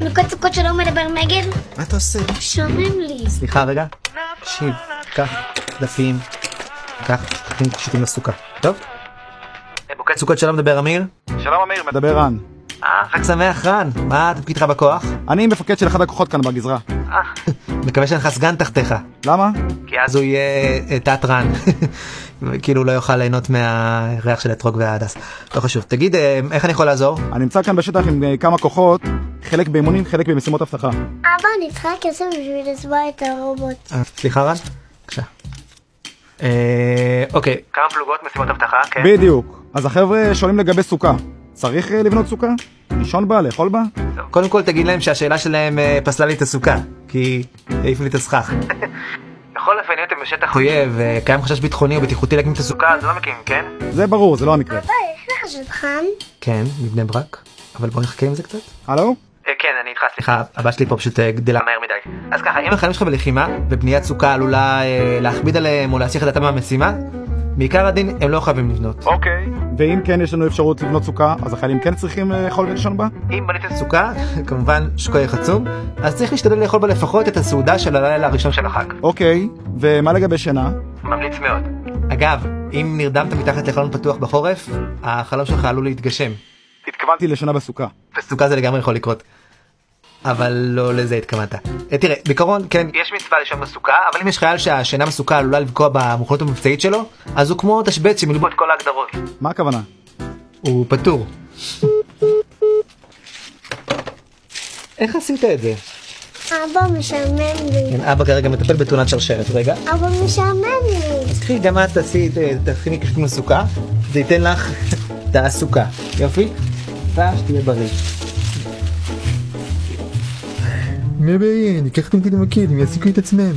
מלכות סוכות שלא מדבר נגד? מה אתה עושה? שומעים לי. סליחה רגע. תקשיב, קח דפים, קח דפים שיטים לסוכה. טוב? מוקד סוכות שלום מדבר אמיר? שלום אמיר, מדבר רן. חג שמח רן, מה תפקידך בכוח? אני מפקד של אחד הכוחות כאן בגזרה. מקווה שאין לך סגן תחתיך. למה? כי אז הוא יהיה תת רן. כאילו לא יוכל ליהנות מהריח של אתרוג וההדס. לא חשוב. תגיד, איך אני יכול לעזור? אני נמצא כאן בשטח עם כמה כוחות, חלק באימונים, חלק במשימות אבטחה. אבא, אני צריכה כסף בשביל לצבוע את הרובוט. סליחה רן? בבקשה. אוקיי. כמה פלוגות משימות אבטחה? כן. בדיוק. אז החבר'ה שואלים לגבי סוכה. צריך לבנות סוכה? לישון בה, לאכול בה? קודם כל תגיד להם שהשאלה שלהם פסלה לי את הסוכה, כי העיף לי את הסכך. בכל אופן, אם אתם בשטח אויב וקיים חשש ביטחוני או בטיחותי להקים את הסוכה, אז לא מקימים, כן? זה ברור, זה לא המקרה. אבא, יש לך שטחן? כן, מבני ברק. אבל בוא נחכה עם זה קצת. הלו? כן, אני איתך, סליחה, הבת שלי פה פשוט גדלה מהר מדי. אז ככה, אם החיילים שלך בלחימה, ובניית סוכה עלולה להכביד עליהם או להסיח את דעתם מהמשימה, בעיקר הדין הם לא חייבים לבנות. אוקיי. ואם כן יש לנו אפשרות לבנות סוכה, אז החיילים כן צריכים לאכול ולישון בה? אם בניתם סוכה, כמובן שוקה חצום, אז צריך להשתדל לאכול בה לפחות את הסעודה של הלילה הראשון של החג. אוקיי, ומה לגבי שינה? ממליץ מאוד. אגב, אם נרדמת מתחת לחלון פתוח בחורף, החלום שלך עלול להתגשם. התכוונתי לשינה בסוכה. בסוכה זה לגמרי יכול לקרות. אבל לא לזה התכוונת. תראה, בעיקרון, כן, יש מצווה לישון בסוכה, אבל אם יש חייל שהשינה בסוכה עלולה לפגוע במוכנות המבצעית שלו, אז הוא כמו תשבץ שמילאו בו את כל ההגדרות. מה הכוונה? הוא פטור. איך עשית את זה? אבא משעמם לי. כן, אבא כרגע מטפל בתאונת שרשרת, רגע. אבא משעמם לי. אז קחי, גם את תכיני קשתים לסוכה, זה ייתן לך תעסוקה. יופי? שתהיה בריא. מה בעיה? ניקח אותי למוקד, הם יעסיקו את עצמם.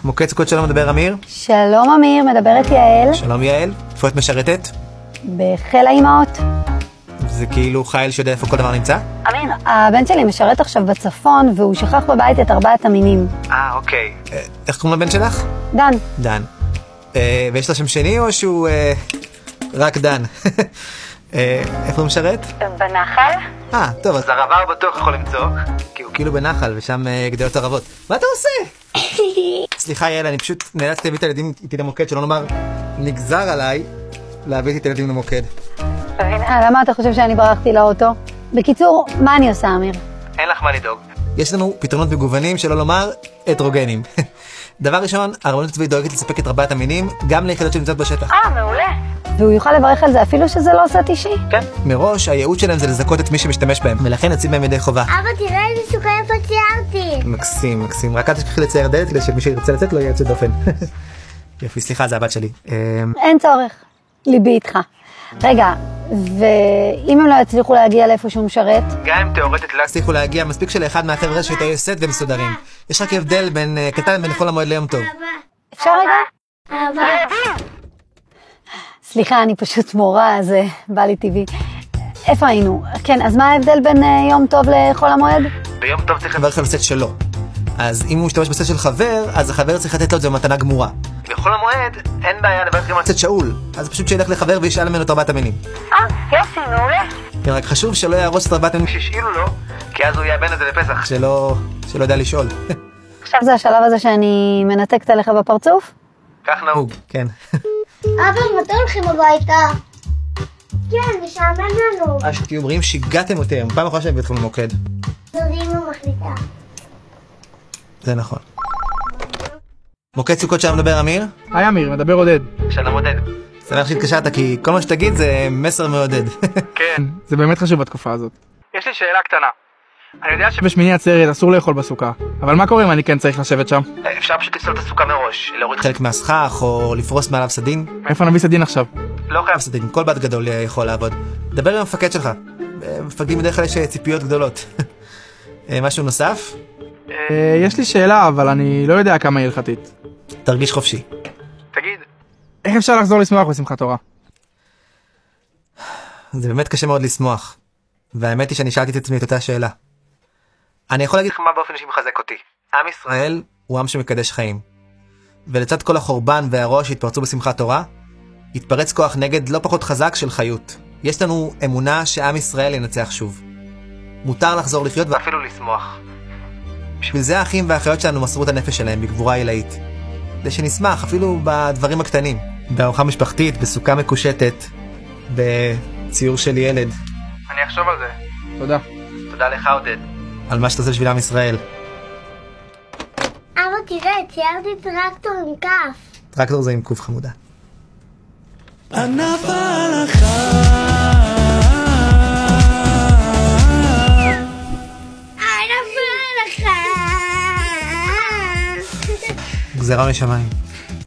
מוקד סוכות שלום מדבר אמיר? שלום אמיר, מדברת יעל. שלום יעל, איפה את משרתת? בחיל האימהות. זה כאילו חייל שיודע איפה כל דבר נמצא? אמיר, הבן שלי משרת עכשיו בצפון והוא שכח בבית את 4 המינים. אוקיי. איך קוראים לבן שלך? דן. דן. ויש לו שם שני או שהוא רק דן? איפה הוא משרת? בנחל. טוב, אז ערבה בטוח יכול למצוא, כי הוא כאילו בנחל ושם גדלות ערבות. מה אתה עושה? סליחה יעל, אני פשוט נאלצתי להביא את הילדים איתי למוקד, שלא נאמר נגזר עליי להביא את הילדים למוקד. למה אתה חושב שאני ברחתי לאוטו? בקיצור, מה אני עושה אמיר? אין לך מה לדאוג. יש לנו פתרונות מגוונים, שלא לומר הטרוגנים. דבר ראשון, הרבנות הצבאית דואגת לספק את 4 המינים גם ליחידות שנמצאות בשטח. מעולה. והוא יוכל לברך על זה אפילו שזה לא סט אישי? כן. מראש, הייעוד שלהם זה לזכות את מי שמשתמש בהם, ולכן נציב בהם ידי חובה. אבא, תראה איזה סוכה יפה ציירתי. מקסים, מקסים. רק אל תשכחי לצייר דלת, כדי שמי שירצה לצאת לא יהיה יוצא דופן. יופי, סליחה, זה הבת שלי. אין צורך. ליבי איתך. רגע, ואם הם לא יצליחו להגיע לאיפה שהוא משרת? גם אם תיאורטית לא יצליחו להגיע, מספיק שלאחד מהחבר'ה שתהיה סט ומסודרים. יש רק הבדל קטן בין חול המועד ליום טוב. אפשר רגע? אבא. סליחה, אני פשוט מורה, אז בא לי טבעי. איפה היינו? כן, אז מה ההבדל בין יום טוב לחול המועד? ביום טוב צריך לברך על סט שלו. אז אם הוא משתמש בסט של חבר, אז החבר צריך לתת לו את זה במתנה גמורה. בחול המועד אין בעיה לברך גם על סט שאול, אז פשוט שילך לחבר וישאל ממנו את 4 המינים. יופי, מעולה. כן, רק חשוב שלא יהרוס את 4 המינים שהשאילו לו, כי אז הוא יאבן את זה לפסח, שלא יודע לשאול. עכשיו זה השלב הזה שאני מנתקת עליך בפרצוף? כך נהוג, כן. אבא, מתי הולכים הביתה? כן, משעמם לנו. שתהיו אומרים שיגעתם אותי, פעם אחרונה שאני בית חולים למוקד. דודי אמא מחליטה. זה נכון. מוקד סוכות שלום מדבר אמיר? היי אמיר, מדבר עודד. שלום עודד. שמח שהתקשרת, כי כל מה שתגיד זה מסר מעודד. כן, זה באמת חשוב בתקופה הזאת. יש לי שאלה קטנה. אני יודע שבשמיני עצרת אסור לאכול בסוכה, אבל מה קורה אם אני כן צריך לשבת שם? אפשר פשוט לסלול את הסוכה מראש, להוריד חלק מהסכך או לפרוס מעליו סדין. מאיפה נביא סדין עכשיו? לא חייב סדין, כל בת גדול יכול לעבוד. דבר עם המפקד שלך. מפקדים בדרך כלל יש ציפיות גדולות. משהו נוסף? יש לי שאלה, אבל אני לא יודע כמה היא הלכתית. תרגיש חופשי. תגיד, איך אפשר לחזור לשמוח בשמחת תורה? זה באמת קשה מאוד לשמוח. והאמת היא שאני שאלתי את עצמי את אותה שאלה. אני יכול להגיד לך מה באופן שמחזק אותי. עם ישראל הוא עם שמקדש חיים. ולצד כל החורבן והרוע שהתפרצו בשמחת תורה, התפרץ כוח נגד לא פחות חזק של חיות. יש לנו אמונה שעם ישראל ינצח שוב. מותר לחזור לחיות ואפילו לשמוח. בשביל זה האחים והאחיות שלנו מסרו את הנפש שלהם בגבורה עילאית. כדי שנשמח אפילו בדברים הקטנים. בארוחה משפחתית, בסוכה מקושטת, בציור של ילד. אני אחשוב על זה. תודה. תודה לך עודד. על מה שאתה עושה בשביל עם ישראל. אבא, תראה, ציירתי טרקטור עם כף. טרקטור זה עם קוף חמודה. ענף הלכה ענף הלכה גזרה משמיים.